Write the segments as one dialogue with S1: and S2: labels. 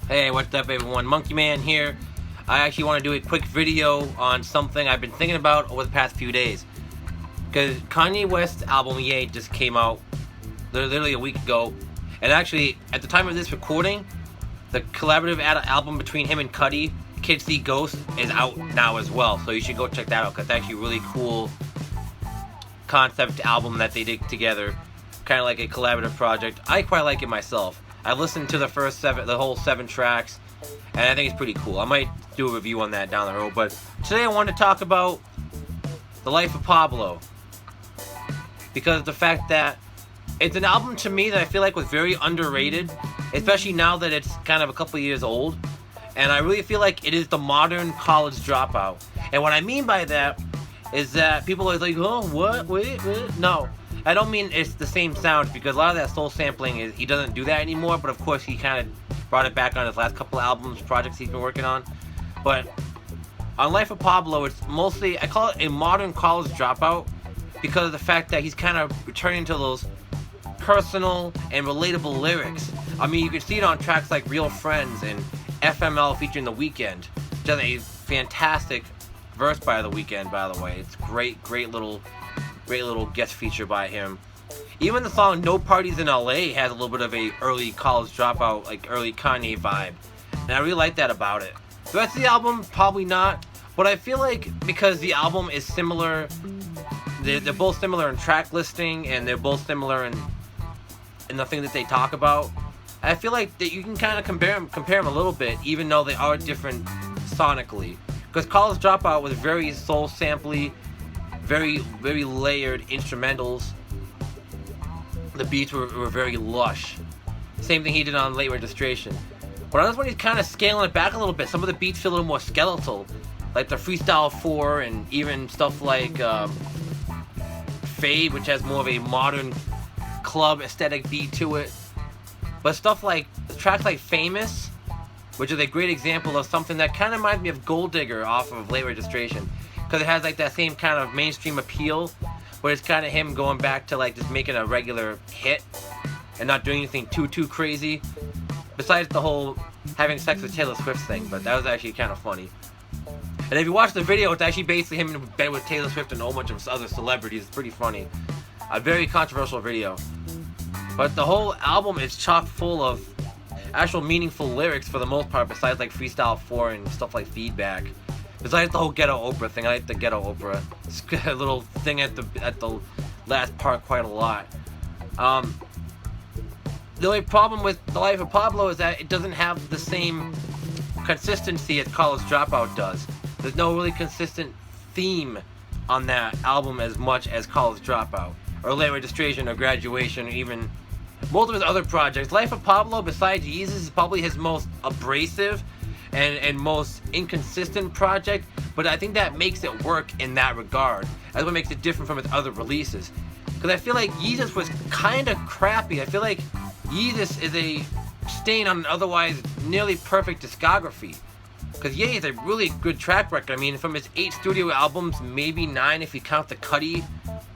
S1: Hey, what's up everyone? Monkey Man here. I actually want to do a quick video on something I've been thinking about over the past few days. Because Kanye West's album Ye just came out literally a week ago. And actually, at the time of this recording, the collaborative album between him and Cudi, Kids See Ghosts, is out now as well. So you should go check that out because it's actually a really cool concept album that they did together. Kind of like a collaborative project. I quite like it myself. I've listened to the whole 7 tracks, and I think it's pretty cool. I might do a review on that down the road, but today I want to talk about The Life of Pablo. Because of the fact that it's an album to me that I feel like was very underrated, especially now that it's kind of a couple years old. And I really feel like it is the modern college dropout. And what I mean by that is that people are like, oh, what? Wait. No. I don't mean it's the same sound, because a lot of that soul sampling he doesn't do that anymore, but of course he kind of brought it back on his last couple albums, projects he's been working on. But on Life of Pablo, it's mostly, I call it a modern college dropout because of the fact that he's kind of returning to those personal and relatable lyrics. I mean, you can see it on tracks like Real Friends and FML featuring The Weeknd. Just a fantastic verse by The Weeknd, by the way. It's great little guest feature by him. Even the song No Parties in LA has a little bit of a early college dropout, like early Kanye vibe. And I really like that about it. The rest of the album, probably not. But I feel like because the album is similar, they're both similar in track listing, and they're both similar in the thing that they talk about. I feel like that you can kind of compare them a little bit, even though they are different sonically. Because College Dropout was very soul sampley, very layered instrumentals. The beats were very lush. Same thing he did on Late Registration. But on this one, he's kind of scaling it back a little bit. Some of the beats feel a little more skeletal, like the Freestyle 4, and even stuff like Fade, which has more of a modern club aesthetic beat to it. But stuff like tracks like Famous, which is a great example of something that kind of reminds me of Gold Digger off of Late Registration, because it has like that same kind of mainstream appeal, but it's kind of him going back to like just making a regular hit and not doing anything too crazy, besides the whole having sex with Taylor Swift thing. But that was actually kind of funny. And if you watch the video, it's actually basically him in bed with Taylor Swift and a whole bunch of other celebrities. It's pretty funny. A very controversial video. But the whole album is chock full of actual meaningful lyrics for the most part, besides like Freestyle 4 and stuff like Feedback. Besides the whole Ghetto Oprah thing. I like the Ghetto Oprah. It's a little thing at the last part quite a lot. The only problem with The Life of Pablo is that it doesn't have the same consistency as College Dropout does. There's no really consistent theme on that album as much as College Dropout, or Late Registration, or Graduation, or even most of his other projects. Life of Pablo, besides Yeezus, is probably his most abrasive and most inconsistent project, but I think that makes it work in that regard. That's what makes it different from his other releases. Because I feel like Yeezus was kind of crappy. I feel like Yeezus is a stain on an otherwise nearly perfect discography. Because Ye is a really good track record. I mean, from his 8 studio albums, maybe 9 if you count the Cudi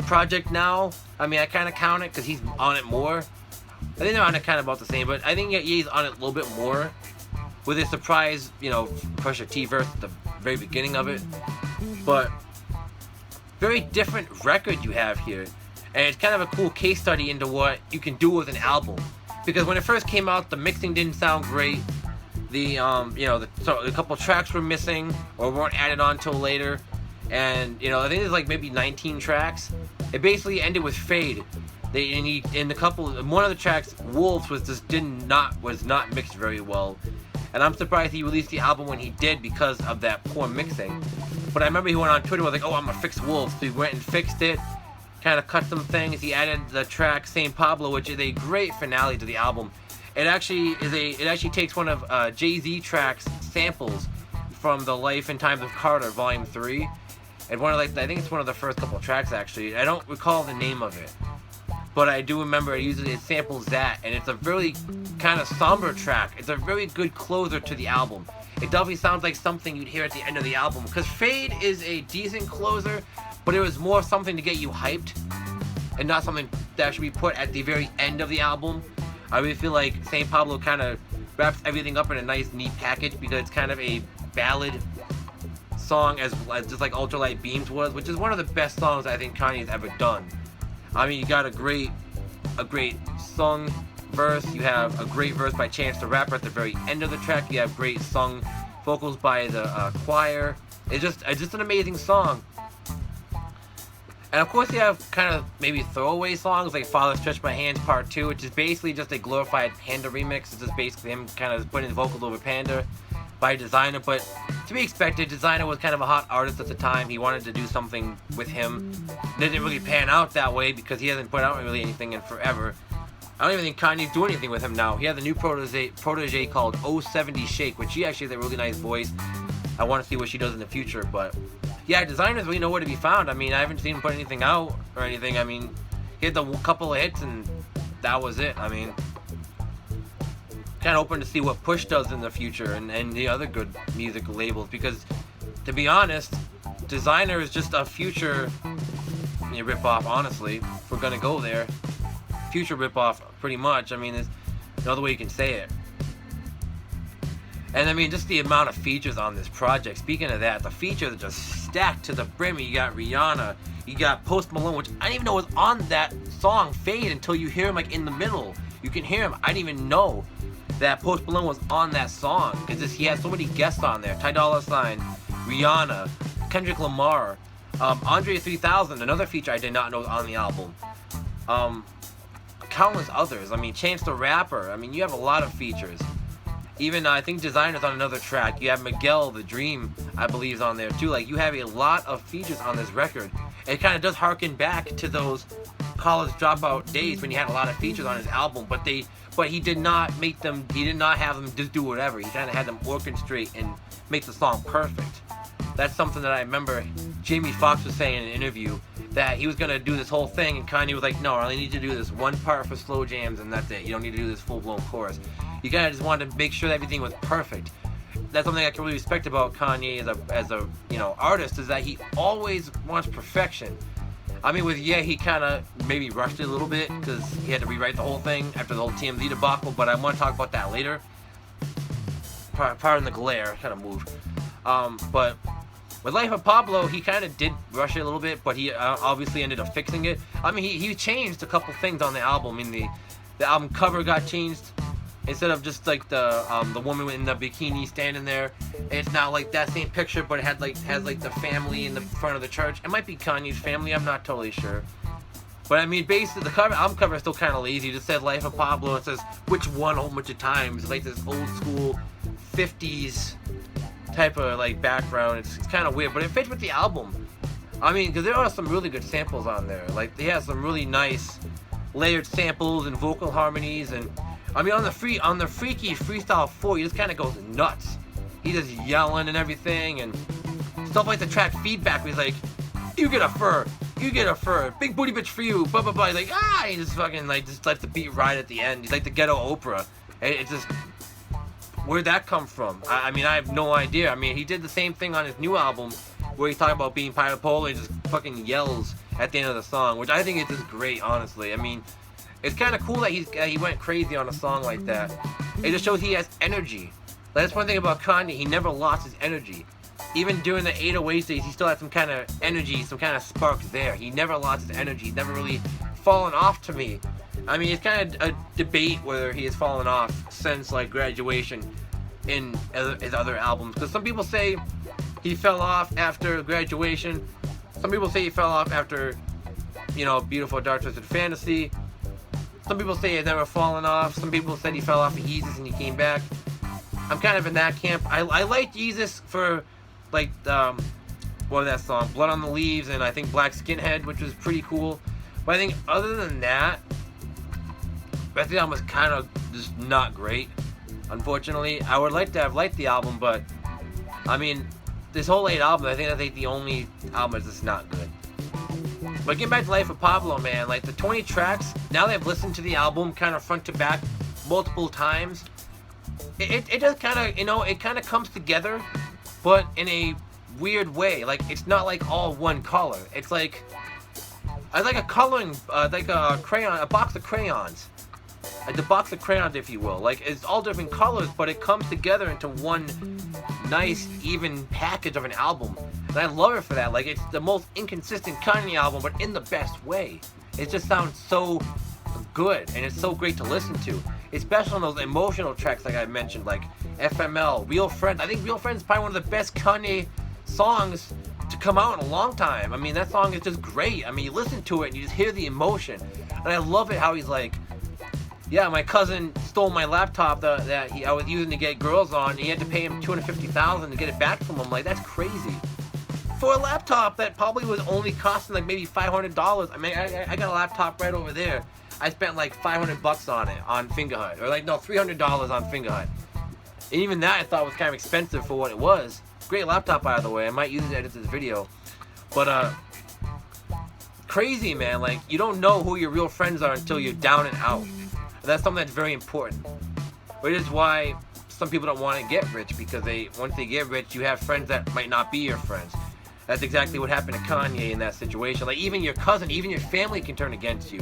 S1: project now. I mean, I kind of count it because he's on it more. I think they're on it kind of about the same, but I think Ye's on it a little bit more. With a surprise, Pusha T verse at the very beginning of it. But very different record you have here. And it's kind of a cool case study into what you can do with an album. Because when it first came out, the mixing didn't sound great. A couple tracks were missing or weren't added on till later. And, I think there's like maybe 19 tracks. It basically ended with Fade. One of the tracks, Wolves, was not mixed very well. And I'm surprised he released the album when he did because of that poor mixing. But I remember he went on Twitter and was like, oh, I'm gonna fix Wolves. So he went and fixed it, kind of cut some things. He added the track Saint Pablo, which is a great finale to the album. It actually takes one of Jay-Z tracks samples from The Life and Times of Carter, Volume 3. And I think it's one of the first couple tracks actually. I don't recall the name of it, but I do remember it samples that, and it's a really kind of somber track. It's a very good closer to the album. It definitely sounds like something you'd hear at the end of the album, because Fade is a decent closer, but it was more something to get you hyped, and not something that should be put at the very end of the album. I really feel like St. Pablo kind of wraps everything up in a nice, neat package because it's kind of a ballad song as just like Ultralight Beams was, which is one of the best songs I think Kanye's ever done. I mean, you got a great sung verse. You have a great verse by Chance the Rapper at the very end of the track. You have great sung vocals by the choir. It's just an amazing song. And of course you have kind of maybe throwaway songs like Father Stretch My Hands Part 2, which is basically just a glorified Panda remix. It's just basically him kind of putting his vocals over Panda by Designer, but to be expected. Designer was kind of a hot artist at the time. He wanted to do something with him. It didn't really pan out that way because he hasn't put out really anything in forever. I don't even think Kanye's doing anything with him now. He has a new protege called 070 Shake, which she actually has a really nice voice. I want to see what she does in the future, but yeah, Designer's really nowhere to be found. I mean, I haven't seen him put anything out or anything. I mean, he had the couple of hits and that was it. I mean, kind of open to see what Push does in the future and the other good music labels, because to be honest, Designer is just a future ripoff, honestly, if we're gonna go there. Future ripoff, pretty much. I mean, there's no other way you can say it. And I mean, just the amount of features on this project. Speaking of that, the features are just stacked to the brim. You got Rihanna, you got Post Malone, which I didn't even know was on that song Fade until you hear him like in the middle. You can hear him. I didn't even know that Post Malone was on that song because he had so many guests on there. Ty Dolla $ign, Rihanna, Kendrick Lamar, Andre 3000, another feature I did not know was on the album. Countless others. I mean, Chance the Rapper. I mean, you have a lot of features. Even I think Designer's on another track. You have Miguel the Dream, I believe, is on there too. Like, you have a lot of features on this record. It kind of does harken back to those college dropout days when he had a lot of features on his album, but he did not make them. He did not have them just do whatever. He kind of had them orchestrate and make the song perfect. That's something that I remember Jamie Foxx was saying in an interview, that he was going to do this whole thing, and Kanye was like, no, I only need to do this one part for slow jams, and that's it. You don't need to do this full-blown chorus. You kind of just wanted to make sure that everything was perfect. That's something I can really respect about Kanye as a artist, is that he always wants perfection. I mean, with he kind of maybe rushed it a little bit because he had to rewrite the whole thing after the whole TMZ debacle, but I want to talk about that later. Pardon the glare, kind of moved. But with Life of Pablo, he kind of did rush it a little bit, but he obviously ended up fixing it. I mean, he changed a couple things on the album. I mean, the album cover got changed. Instead of just like the woman in the bikini standing there, it's now like that same picture, but it has like the family in the front of the church. It might be Kanye's family. I'm not totally sure. But I mean, basically, the album cover is still kind of lazy. It just says Life of Pablo. It says which one a whole bunch of times. It's like this old school 50s type of like background. It's kind of weird, but it fits with the album. I mean, because there are some really good samples on there. Like, they have some really nice layered samples and vocal harmonies, and I mean, on the Freaky Freestyle 4, he just kind of goes nuts. He's just yelling and everything, and stuff like the track Feedback, where he's like, you get a fur, big booty bitch for you, blah blah blah. He's like, he just fucking like just lets the beat ride at the end. He's like the ghetto Oprah. It's just, where'd that come from? I mean, I have no idea. I mean, he did the same thing on his new album, where he's talking about being bipolar and just fucking yells at the end of the song, which I think is just great, honestly. I mean, it's kind of cool that he went crazy on a song like that. It just shows he has energy. That's one thing about Kanye. He never lost his energy. Even during the 808 days, he still had some kind of energy, some kind of spark there. He never lost his energy. He's never really fallen off to me. I mean, it's kind of a debate whether he has fallen off since like Graduation in his other albums. Because some people say he fell off after Graduation. Some people say he fell off after, Beautiful Dark Twisted Fantasy. Some people say he's never fallen off. Some people said he fell off of Yeezus and he came back. I'm kind of in that camp. I liked Yeezus for, like, what was that song? Blood on the Leaves, and I think Black Skinhead, which was pretty cool. But I think other than that, I think the album was kind of just not great, unfortunately. I would like to have liked the album, but, I mean, this whole 8 album, I think the only album is just not good. But getting back to Life of Pablo, man, like the 20 tracks, now that I've listened to the album kind of front to back multiple times, it does kind of, it kind of comes together, but in a weird way. Like, it's not like all one color. It's like a coloring, like a crayon, a box of crayons. the box of crayons, if you will. Like, it's all different colors, but it comes together into one nice, even package of an album. And I love it for that. Like, it's the most inconsistent Kanye album, but in the best way. It just sounds so good, and it's so great to listen to. Especially on those emotional tracks like I mentioned, like FML, Real Friends. I think Real Friends is probably one of the best Kanye songs to come out in a long time. I mean, that song is just great. I mean, you listen to it and you just hear the emotion. And I love it how he's like, yeah, my cousin stole my laptop that I was using to get girls on, and he had to pay him $250,000 to get it back from him. Like, that's crazy. For a laptop that probably was only costing like maybe $500. I mean, I got a laptop right over there. I spent like $500 on it on Fingerhut, or like no, $300 on Fingerhut. And even that I thought was kind of expensive for what it was. Great laptop, by the way. I might use it to edit this video. But crazy, man. Like, you don't know who your real friends are until you're down and out. And that's something that's very important. Which is why some people don't want to get rich, because once they get rich, you have friends that might not be your friends. That's exactly what happened to Kanye in that situation. Like, even your cousin, even your family can turn against you.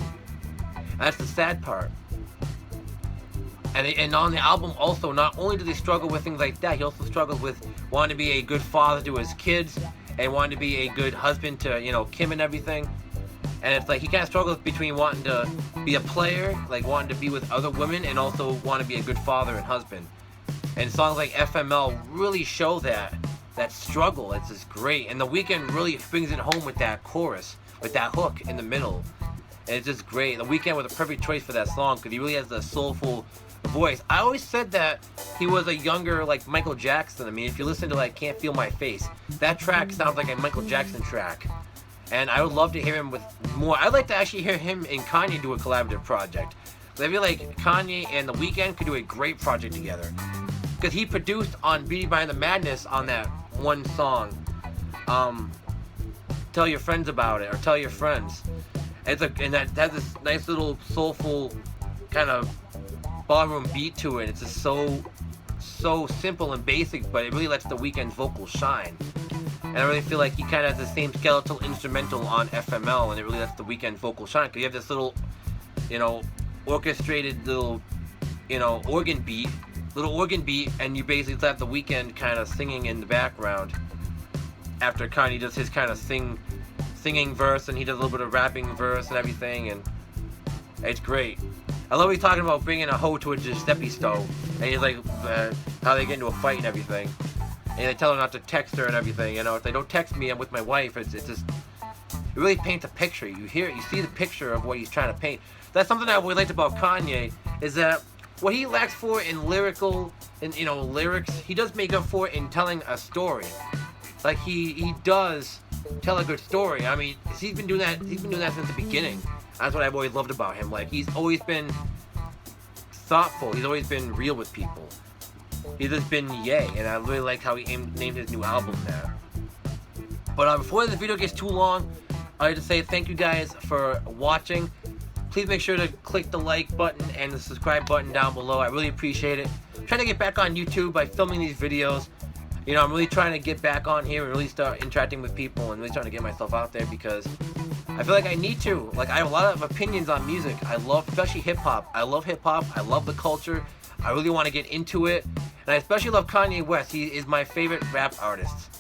S1: That's the sad part. And on the album also, not only does he struggle with things like that, he also struggles with wanting to be a good father to his kids and wanting to be a good husband to, you know, Kim and everything. And it's like he kind of struggles between wanting to be a player, like wanting to be with other women, and also want to be a good father and husband. And songs like FML really show that struggle. It's just great. And The Weeknd really brings it home with that chorus, with that hook in the middle. And it's just great. The Weeknd was a perfect choice for that song because he really has the soulful voice. I always said that he was a younger, like, Michael Jackson. I mean, if you listen to, like, Can't Feel My Face, that track sounds like a Michael Jackson track. And I would love to hear him with more. I'd like to actually hear him and Kanye do a collaborative project. I feel like Kanye and The Weeknd could do a great project together. Because he produced on Beauty Behind the Madness on that one song. Tell Your Friends About It, or Tell Your Friends. And that has this nice little soulful kind of ballroom beat to it. It's just so simple and basic, but it really lets The Weeknd's vocals shine. And I really feel like he kind of has the same skeletal instrumental on FML, and it really lets The Weeknd vocal shine, because you have this little, you know, orchestrated little, you know, organ beat, and you basically have The Weeknd kind of singing in the background after Kanye does his kind of singing verse, and he does a little bit of rapping verse and everything, and it's great. I love he's talking about bringing a hoe to a Giuseppe stove, and he's like, how they get into a fight and everything, and they tell her not to text her and everything. You know, if they don't text me, I'm with my wife. It's just, it really paints a picture. You see the picture of what he's trying to paint. That's something I really liked about Kanye, is that what he lacks for in lyrics, he does make up for it in telling a story. Like, he does tell a good story. I mean, he's been doing that since the beginning. That's what I've always loved about him. Like, he's always been thoughtful. He's always been real with people. He's just been yay, and I really like how he named his new album that. But before this video gets too long, I'd like to say thank you guys for watching. Please make sure to click the like button and the subscribe button down below. I really appreciate it. I'm trying to get back on YouTube by filming these videos. You know, I'm really trying to get back on here and really start interacting with people and really trying to get myself out there, because I feel like I need to. Like, I have a lot of opinions on music. I love, especially hip-hop. I love hip-hop. I love the culture. I really want to get into it. And I especially love Kanye West. He is my favorite rap artist.